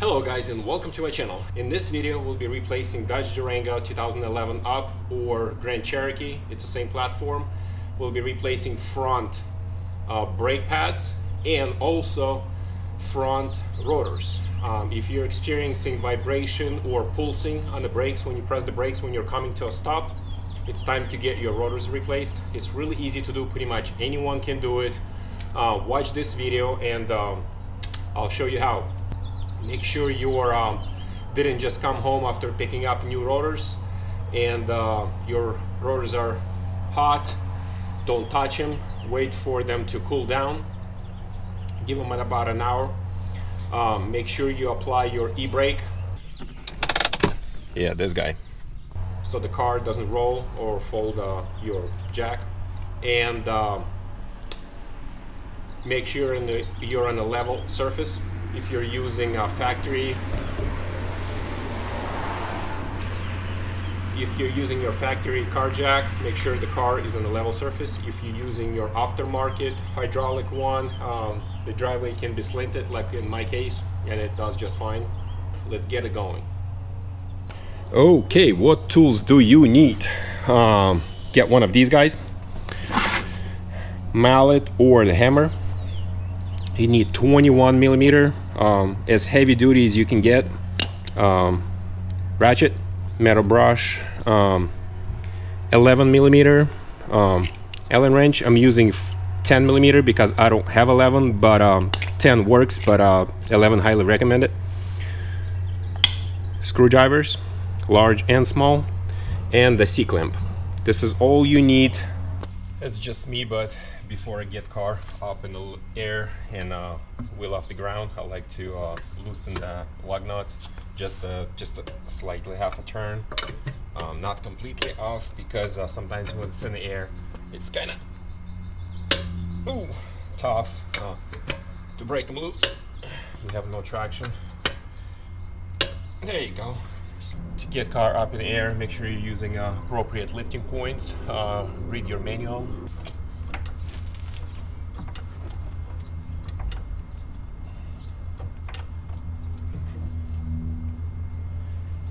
Hello guys and welcome to my channel. In this video we'll be replacing Dodge Durango 2011 Up or Grand Cherokee. It's the same platform. We'll be replacing front brake pads and also front rotors. If you're experiencing vibration or pulsing on the brakes when you press the brakes when you're coming to a stop, it's time to get your rotors replaced. It's really easy to do, pretty much anyone can do it. Watch this video and I'll show you how. Make sure you didn't just come home after picking up new rotors and your rotors are hot. Don't touch them. Wait for them to cool down. Give them about an hour. Make sure you apply your e-brake. Yeah, this guy. So the car doesn't roll or fold your jack. And make sure you're on a level surface. If you're using a factory, if you're using your factory car jack, make sure the car is on a level surface. If you're using your aftermarket hydraulic one, the driveway can be slanted like in my case, and it does just fine. Let's get it going. Okay, what tools do you need? Get one of these guys, mallet or the hammer. You need 21 millimeter, as heavy duty as you can get. Ratchet, metal brush, 11 millimeter Allen wrench. I'm using 10 millimeter because I don't have 11, but 10 works, but 11 highly recommended. Screwdrivers, large and small, and the C-clamp. This is all you need. It's just me, but before I get car up in the air and wheel off the ground, I like to loosen the lug nuts just slightly, half a turn, not completely off, because sometimes when it's in the air it's kind of tough to break them loose. You have no traction. There you go. To get car up in the air, make sure you're using appropriate lifting points. Read your manual.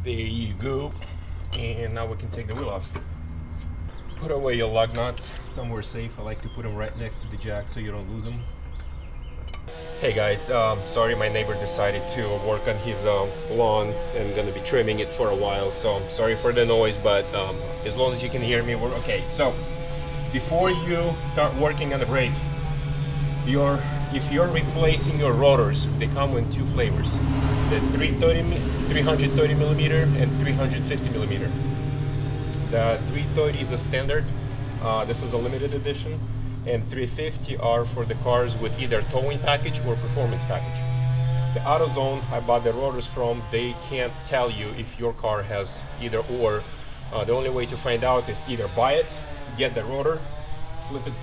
There you go. And now we can take the wheel off. Put away your lug nuts somewhere safe. I like to put them right next to the jack so you don't lose them. Hey guys, sorry, my neighbor decided to work on his lawn and gonna be trimming it for a while, so sorry for the noise, but as long as you can hear me, we're okay. So before you start working on the brakes, if you're replacing your rotors, they come in two flavors: the 330 millimeter and 350 millimeter. The 330 is a standard. This is a limited edition. And 350 are for the cars with either towing package or performance package. The AutoZone I bought the rotors from, they can't tell you if your car has either or. The only way to find out is either buy it, get the rotor, flip it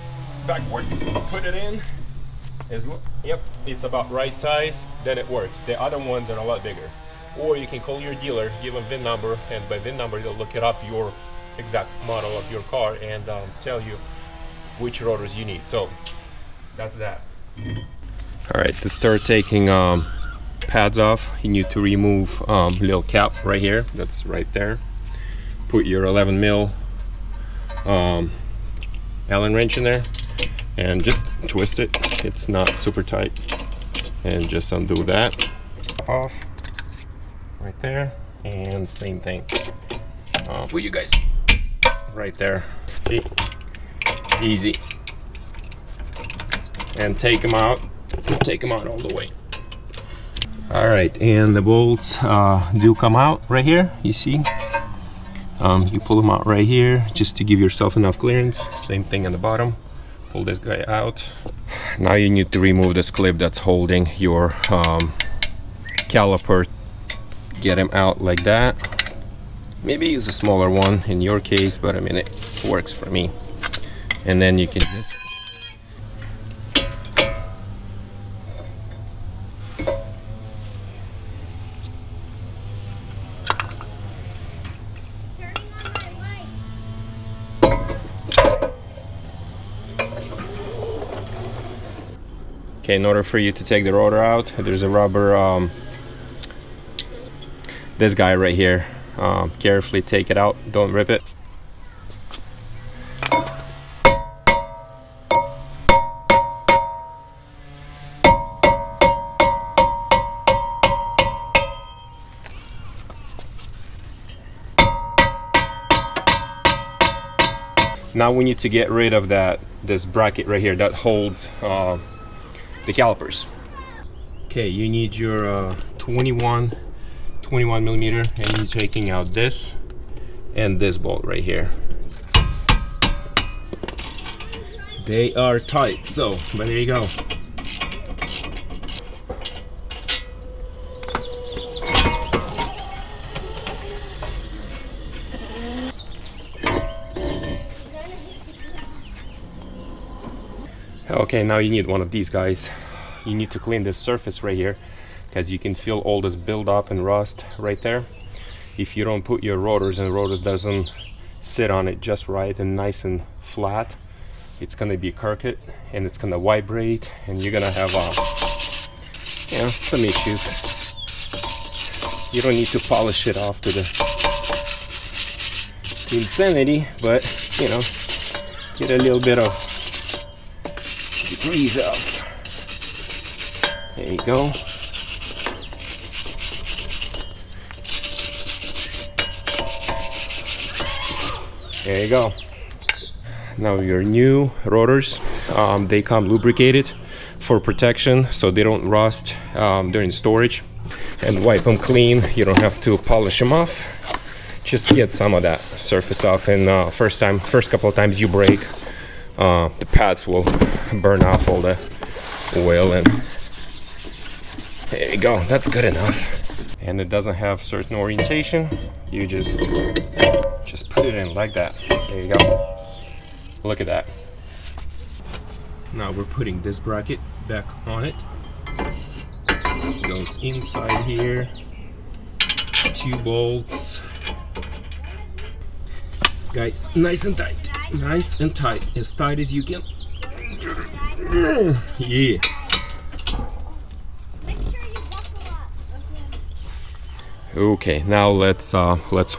backwards, put it in. Yep, it's about right size, then it works. The other ones are a lot bigger. Or you can call your dealer, give them VIN number, and by VIN number they'll look it up, your exact model of your car, and tell you which rotors you need. So that's that. All right, to start taking pads off, you need to remove little cap right here. That's right there. Put your 11 mil Allen wrench in there and just twist it. It's not super tight, and just undo that off right there, and same thing for you guys right there. See? Easy. And take them out all the way. All right, and the bolts do come out right here, you see. You pull them out right here just to give yourself enough clearance. Same thing on the bottom. Pull this guy out. Now you need to remove this clip that's holding your caliper. Get him out like that. Maybe use a smaller one in your case, but I mean, it works for me. And then you can just okay, in order for you to take the rotor out, there's a rubber this guy right here. Carefully take it out, don't rip it. Now we need to get rid of this bracket right here that holds the calipers. Okay, you need your 21 millimeter, and you're taking out this and this bolt right here. They are tight, so but there you go. Okay, now you need one of these guys. You need to clean this surface right here, because you can feel all this build up and rust right there. If you don't put your rotors, and rotors doesn't sit on it just right and nice and flat, it's gonna be crooked and it's gonna vibrate, and you're gonna have some issues. You don't need to polish it off to insanity, but you know, get a little bit of grease off. There you go. There you go. Now your new rotors, they come lubricated for protection, so they don't rust during storage. And wipe them clean. You don't have to polish them off. Just get some of that surface off. And first couple of times you break, the pads will burn off all the oil, and there you go. That's good enough. And it doesn't have certain orientation. You just put it in like that. There you go. Look at that. Now we're putting this bracket back on it. It goes inside here. 2 bolts. Guys, nice and tight. Nice and tight. As tight as you can. Yeah. Okay, now let's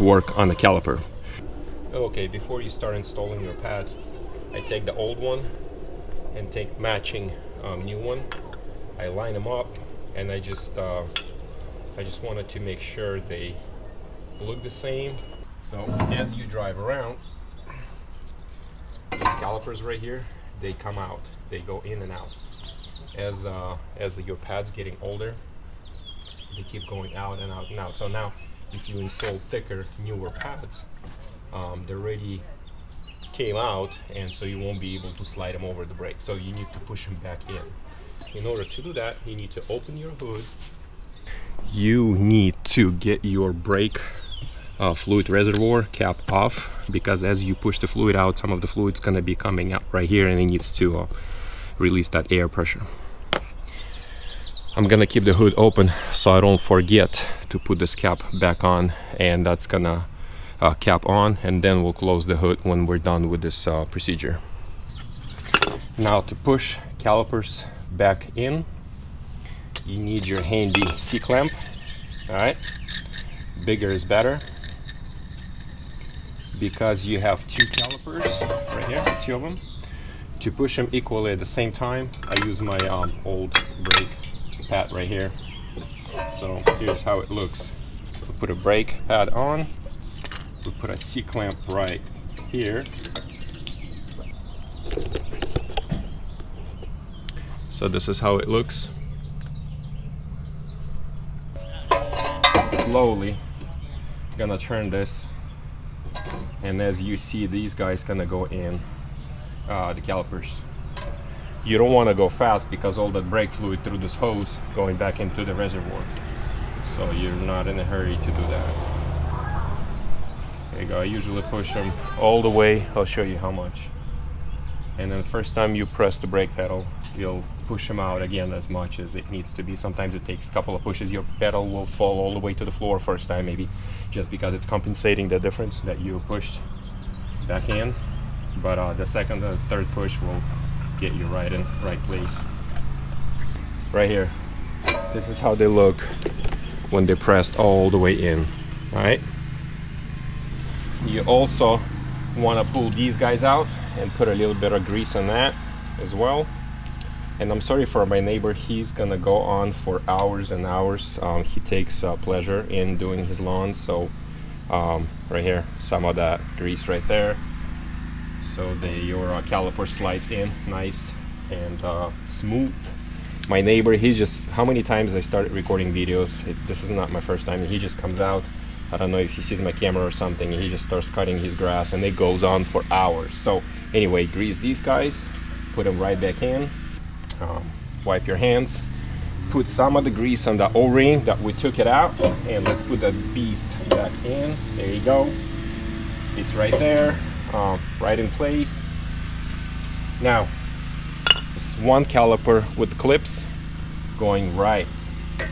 work on the caliper. Okay, before you start installing your pads, I take the old one and take matching new one. I line them up, and I just wanted to make sure they look the same. So as you drive around, these calipers right here, they come out, they go in and out. As your pads getting older, they keep going out and out and out. So now, if you install thicker, newer pads, they already came out, and so you won't be able to slide them over the brake. So you need to push them back in. In order to do that, you need to open your hood. You need to get your brake fluid reservoir cap off, because as you push the fluid out, some of the fluid's gonna be coming out right here, and it needs to release that air pressure. I'm gonna keep the hood open so I don't forget to put this cap back on, and that's gonna cap on, and then we'll close the hood when we're done with this procedure. Now to push calipers back in, you need your handy C-clamp. All right, bigger is better, because you have 2 calipers right here, 2 of them. To push them equally at the same time, I use my old brake pad right here. So here's how it looks. We put a brake pad on, we put a C-clamp right here. So this is how it looks. Slowly gonna turn this, and as you see, these guys gonna go in the calipers. You don't want to go fast, because all that brake fluid through this hose going back into the reservoir, so you're not in a hurry to do that. There you go. I usually push them all the way. I'll show you how much. And then the first time you press the brake pedal, you'll push them out again as much as it needs to be. Sometimes it takes a couple of pushes. Your pedal will fall all the way to the floor first time, maybe, just because it's compensating the difference that you pushed back in. But the second and third push will get you right in right place. Right here, this is how they look when they're pressed all the way in. All right, you also want to pull these guys out and put a little bit of grease on that as well. And I'm sorry for my neighbor, he's gonna go on for hours and hours. He takes pleasure in doing his lawns. So right here, some of that grease right there, so your caliper slides in nice and smooth. My neighbor, he's just, how many times I started recording videos, this is not my first time. He just comes out, I don't know if he sees my camera or something, he just starts cutting his grass and it goes on for hours. So anyway, grease these guys, put them right back in. Wipe your hands, put some of the grease on the O-ring that we took it out, and let's put that beast back in. There you go, it's right there, right in place. Now it's one caliper with clips going right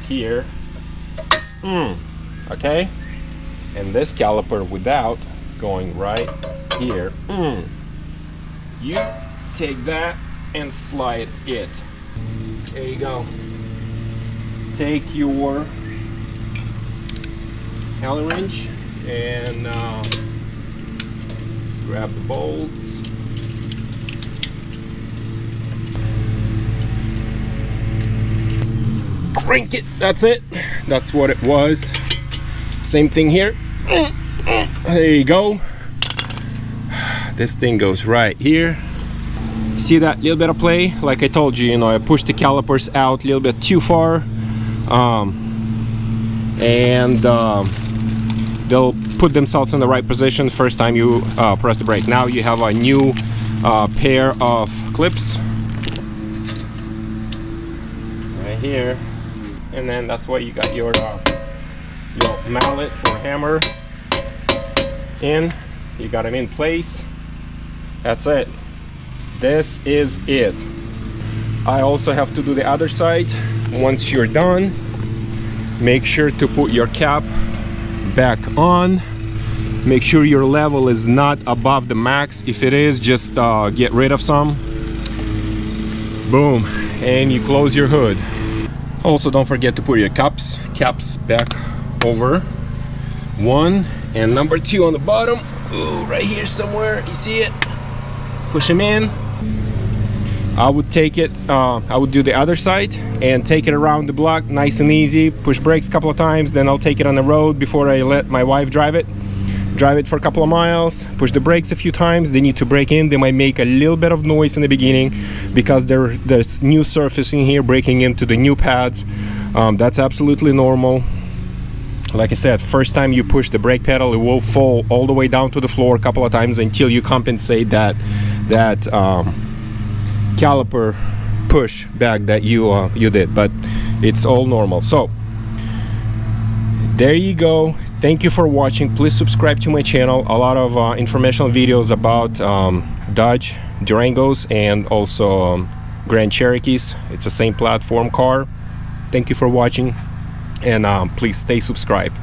here, okay, and this caliper without going right here. You take that and slide it. There you go. Take your Allen wrench and grab the bolts. Crank it. That's it. That's what it was. Same thing here. There you go. This thing goes right here. See that little bit of play? Like I told you, I pushed the calipers out a little bit too far, and they'll put themselves in the right position first time you press the brake. Now you have a new pair of clips right here, and then that's why you got your mallet or hammer in. You got them in place. That's it. This is it. I also have to do the other side. Once you're done, make sure to put your cap back on. Make sure your level is not above the max. If it is, just get rid of some. Boom, and you close your hood. Also, don't forget to put your caps back over. One and number two on the bottom. Ooh, right here somewhere. You see it? Push them in. I would take it, I would do the other side and take it around the block nice and easy, push brakes a couple of times, then I'll take it on the road before I let my wife drive it for a couple of miles, push the brakes a few times. They need to brake in. They might make a little bit of noise in the beginning because there's new surface in here breaking into the new pads. That's absolutely normal. Like I said, first time you push the brake pedal, it will fall all the way down to the floor a couple of times until you compensate that caliper push back that you did, but it's all normal. So there you go. Thank you for watching. Please subscribe to my channel. A lot of informational videos about Dodge Durangos and also Grand Cherokees. It's the same platform car. Thank you for watching, and please stay subscribed.